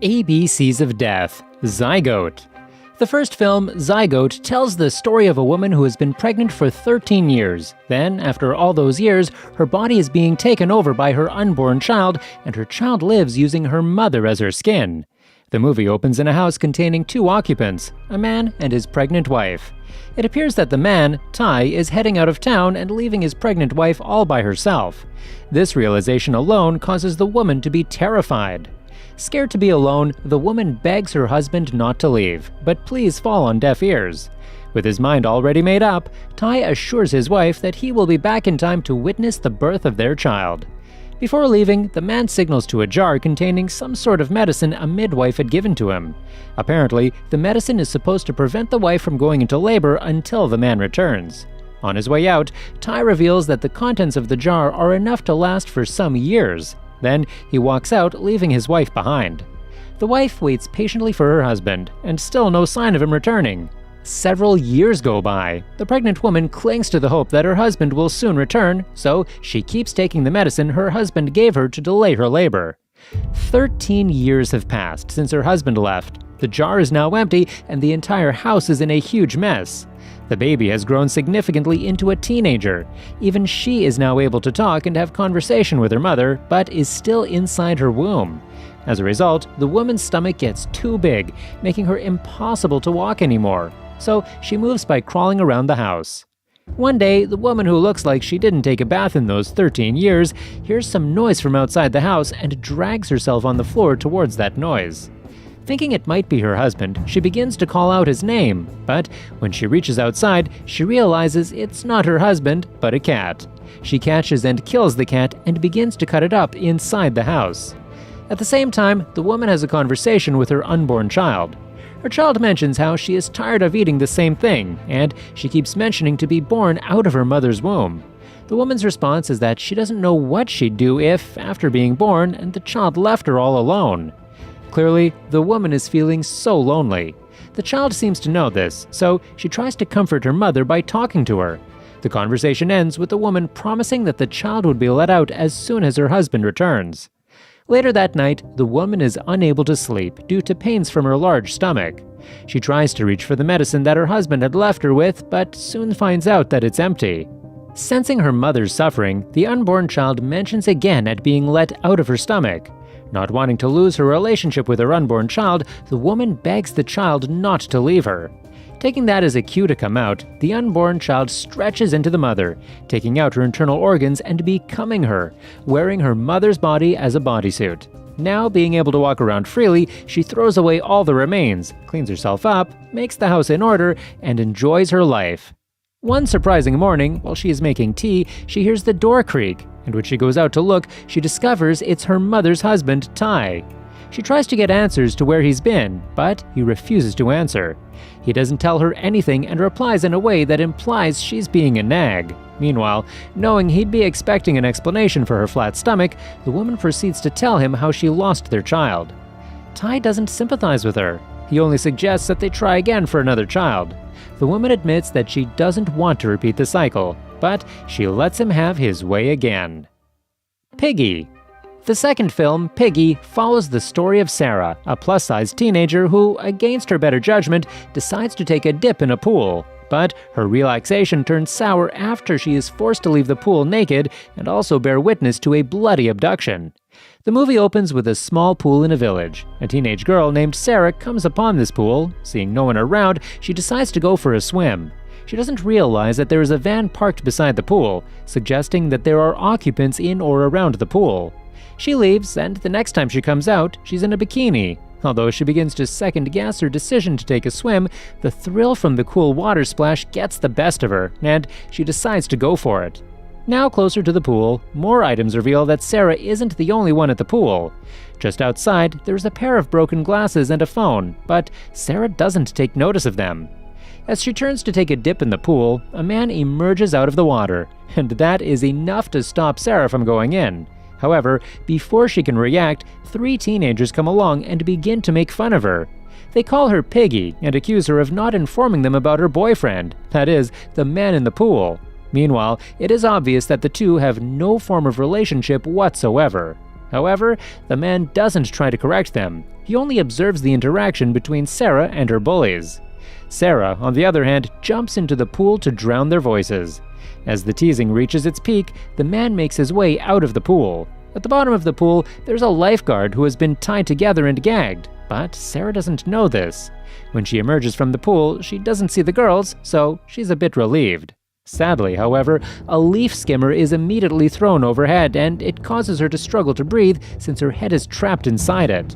ABCs of Death, Zygote. The first film, Zygote, tells the story of a woman who has been pregnant for 13 years. Then, after all those years, her body is being taken over by her unborn child, and her child lives using her mother as her skin. The movie opens in a house containing two occupants, a man and his pregnant wife. It appears that the man, Ty, is heading out of town and leaving his pregnant wife all by herself. This realization alone causes the woman to be terrified. Scared to be alone, the woman begs her husband not to leave, but pleas fall on deaf ears. With his mind already made up, Ty assures his wife that he will be back in time to witness the birth of their child. Before leaving, the man signals to a jar containing some sort of medicine a midwife had given to him. Apparently, the medicine is supposed to prevent the wife from going into labor until the man returns. On his way out, Ty reveals that the contents of the jar are enough to last for some years. Then he walks out, leaving his wife behind. The wife waits patiently for her husband, and still no sign of him returning. Several years go by. The pregnant woman clings to the hope that her husband will soon return, so she keeps taking the medicine her husband gave her to delay her labor. 13 years have passed since her husband left. The jar is now empty, and the entire house is in a huge mess. The baby has grown significantly into a teenager. Even she is now able to talk and have conversation with her mother, but is still inside her womb. As a result, the woman's stomach gets too big, making her impossible to walk anymore. So she moves by crawling around the house. One day, the woman who looks like she didn't take a bath in those 13 years hears some noise from outside the house and drags herself on the floor towards that noise. Thinking it might be her husband, she begins to call out his name, but when she reaches outside, she realizes it's not her husband, but a cat. She catches and kills the cat and begins to cut it up inside the house. At the same time, the woman has a conversation with her unborn child. Her child mentions how she is tired of eating the same thing, and she keeps mentioning to be born out of her mother's womb. The woman's response is that she doesn't know what she'd do if, after being born, and the child left her all alone. Clearly, the woman is feeling so lonely. The child seems to know this, so she tries to comfort her mother by talking to her. The conversation ends with the woman promising that the child would be let out as soon as her husband returns. Later that night, the woman is unable to sleep due to pains from her large stomach. She tries to reach for the medicine that her husband had left her with, but soon finds out that it's empty. Sensing her mother's suffering, the unborn child mentions again at being let out of her stomach. Not wanting to lose her relationship with her unborn child, the woman begs the child not to leave her. Taking that as a cue to come out, the unborn child stretches into the mother, taking out her internal organs and becoming her, wearing her mother's body as a bodysuit. Now being able to walk around freely, she throws away all the remains, cleans herself up, makes the house in order, and enjoys her life. One surprising morning, while she is making tea, she hears the door creak, and when she goes out to look, she discovers it's her mother's husband, Ty. She tries to get answers to where he's been, but he refuses to answer. He doesn't tell her anything and replies in a way that implies she's being a nag. Meanwhile, knowing he'd be expecting an explanation for her flat stomach, the woman proceeds to tell him how she lost their child. Ty doesn't sympathize with her. He only suggests that they try again for another child. The woman admits that she doesn't want to repeat the cycle, but she lets him have his way again. Piggy. The second film, Piggy, follows the story of Sarah, a plus-sized teenager who, against her better judgment, decides to take a dip in a pool. But her relaxation turns sour after she is forced to leave the pool naked and also bear witness to a bloody abduction. The movie opens with a small pool in a village. A teenage girl named Sarah comes upon this pool. Seeing no one around, she decides to go for a swim. She doesn't realize that there is a van parked beside the pool, suggesting that there are occupants in or around the pool. She leaves, and the next time she comes out, she's in a bikini. Although she begins to second-guess her decision to take a swim, the thrill from the cool water splash gets the best of her, and she decides to go for it. Now closer to the pool, more items reveal that Sarah isn't the only one at the pool. Just outside, there's a pair of broken glasses and a phone, but Sarah doesn't take notice of them. As she turns to take a dip in the pool, a man emerges out of the water, and that is enough to stop Sarah from going in. However, before she can react, 3 teenagers come along and begin to make fun of her. They call her Piggy and accuse her of not informing them about her boyfriend, that is, the man in the pool. Meanwhile, it is obvious that the two have no form of relationship whatsoever. However, the man doesn't try to correct them. He only observes the interaction between Sarah and her bullies. Sarah, on the other hand, jumps into the pool to drown their voices. As the teasing reaches its peak, the man makes his way out of the pool. At the bottom of the pool, there's a lifeguard who has been tied together and gagged, but Sarah doesn't know this. When she emerges from the pool, she doesn't see the girls, so she's a bit relieved. Sadly, however, a leaf skimmer is immediately thrown overhead, and it causes her to struggle to breathe since her head is trapped inside it.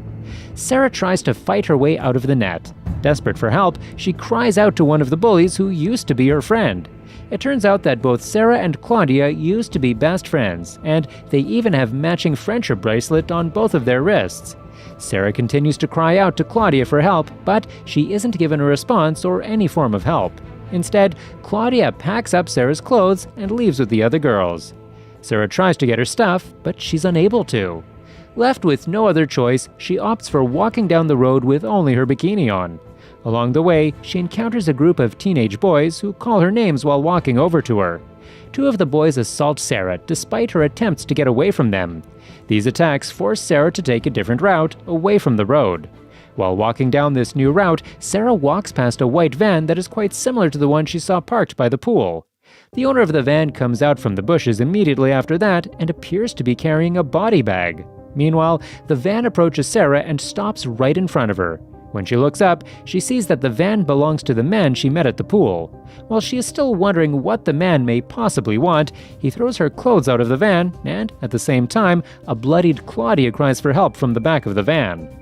Sarah tries to fight her way out of the net. Desperate for help, she cries out to one of the bullies who used to be her friend. It turns out that both Sarah and Claudia used to be best friends, and they even have matching friendship bracelet on both of their wrists. Sarah continues to cry out to Claudia for help, but she isn't given a response or any form of help. Instead, Claudia packs up Sarah's clothes and leaves with the other girls. Sarah tries to get her stuff, but she's unable to. Left with no other choice, she opts for walking down the road with only her bikini on. Along the way, she encounters a group of teenage boys who call her names while walking over to her. Two of the boys assault Sarah despite her attempts to get away from them. These attacks force Sarah to take a different route away from the road. While walking down this new route, Sarah walks past a white van that is quite similar to the one she saw parked by the pool. The owner of the van comes out from the bushes immediately after that and appears to be carrying a body bag. Meanwhile, the van approaches Sarah and stops right in front of her. When she looks up, she sees that the van belongs to the man she met at the pool. While she is still wondering what the man may possibly want, he throws her clothes out of the van, and at the same time, a bloodied Claudia cries for help from the back of the van.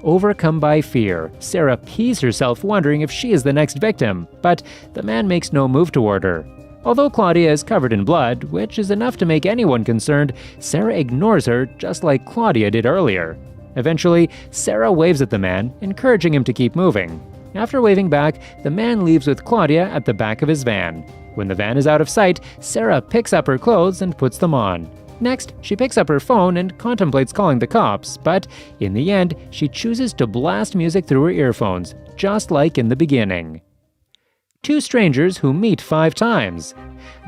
Overcome by fear, Sarah pees herself wondering if she is the next victim, but the man makes no move toward her. Although Claudia is covered in blood, which is enough to make anyone concerned, Sarah ignores her just like Claudia did earlier. Eventually, Sarah waves at the man, encouraging him to keep moving. After waving back, the man leaves with Claudia at the back of his van. When the van is out of sight, Sarah picks up her clothes and puts them on. Next, she picks up her phone and contemplates calling the cops, but in the end, she chooses to blast music through her earphones, just like in the beginning. Two strangers who meet 5 times.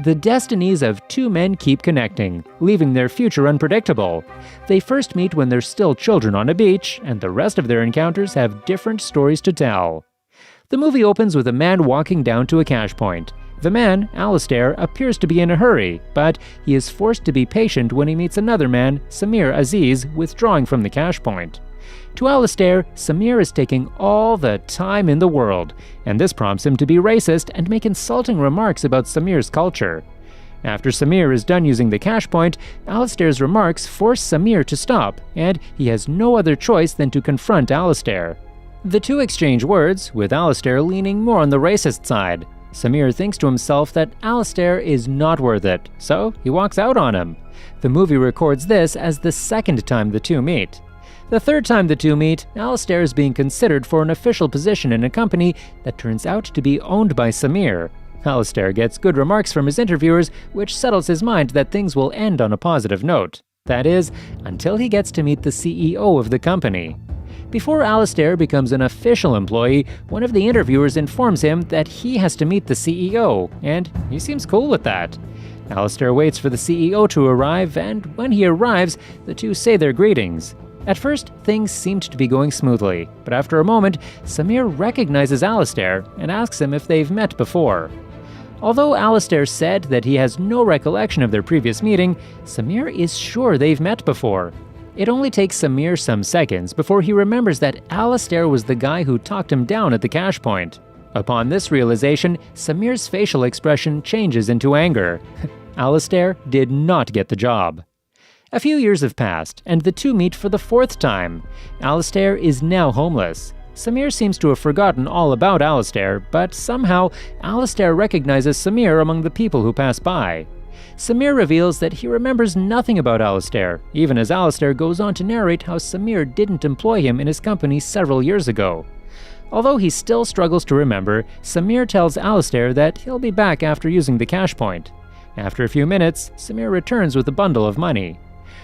The destinies of two men keep connecting, leaving their future unpredictable. They first meet when they're still children on a beach, and the rest of their encounters have different stories to tell. The movie opens with a man walking down to a cash point. The man, Alistair, appears to be in a hurry, but he is forced to be patient when he meets another man, Samir Aziz, withdrawing from the cash point. To Alistair, Samir is taking all the time in the world, and this prompts him to be racist and make insulting remarks about Samir's culture. After Samir is done using the cash point, Alistair's remarks force Samir to stop, and he has no other choice than to confront Alistair. The two exchange words, with Alistair leaning more on the racist side. Samir thinks to himself that Alistair is not worth it, so he walks out on him. The movie records this as the second time the two meet. The third time the two meet, Alistair is being considered for an official position in a company that turns out to be owned by Samir. Alistair gets good remarks from his interviewers, which settles his mind that things will end on a positive note. That is, until he gets to meet the CEO of the company. Before Alistair becomes an official employee, one of the interviewers informs him that he has to meet the CEO, and he seems cool with that. Alistair waits for the CEO to arrive, and when he arrives, the two say their greetings. At first, things seemed to be going smoothly, but after a moment, Samir recognizes Alistair and asks him if they've met before. Although Alistair said that he has no recollection of their previous meeting, Samir is sure they've met before. It only takes Samir some seconds before he remembers that Alistair was the guy who talked him down at the cash point. Upon this realization, Samir's facial expression changes into anger. Alistair did not get the job. A few years have passed, and the two meet for the 4th time. Alistair is now homeless. Samir seems to have forgotten all about Alistair, but somehow Alistair recognizes Samir among the people who pass by. Samir reveals that he remembers nothing about Alistair, even as Alistair goes on to narrate how Samir didn't employ him in his company several years ago. Although he still struggles to remember, Samir tells Alistair that he'll be back after using the cash point. After a few minutes, Samir returns with a bundle of money.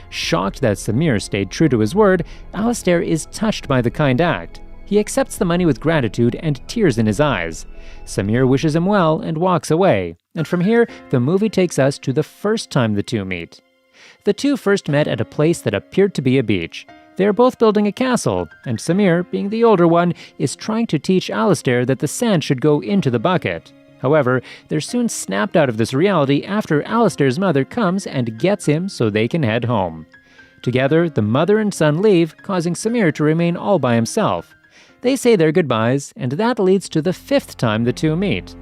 Shocked that Samir stayed true to his word, Alistair is touched by the kind act. He accepts the money with gratitude and tears in his eyes. Samir wishes him well and walks away, and from here, the movie takes us to the first time the two meet. The two first met at a place that appeared to be a beach. They are both building a castle, and Samir, being the older one, is trying to teach Alistair that the sand should go into the bucket. However, they're soon snapped out of this reality after Alistair's mother comes and gets him so they can head home. Together, the mother and son leave, causing Samir to remain all by himself. They say their goodbyes, and that leads to the fifth time the two meet.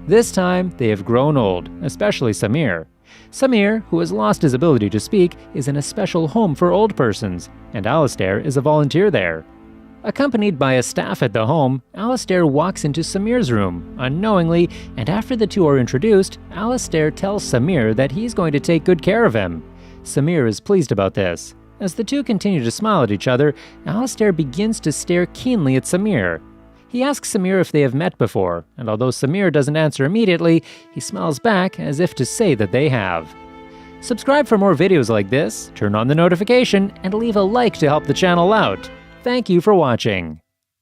This time, they have grown old, especially Samir. Samir, who has lost his ability to speak, is in a special home for old persons, and Alistair is a volunteer there. Accompanied by a staff at the home, Alistair walks into Samir's room, unknowingly, and after the two are introduced, Alistair tells Samir that he's going to take good care of him. Samir is pleased about this. As the two continue to smile at each other, Alistair begins to stare keenly at Samir. He asks Samir if they have met before, and although Samir doesn't answer immediately, he smiles back as if to say that they have. Subscribe for more videos like this, turn on the notification, and leave a like to help the channel out. Thank you for watching.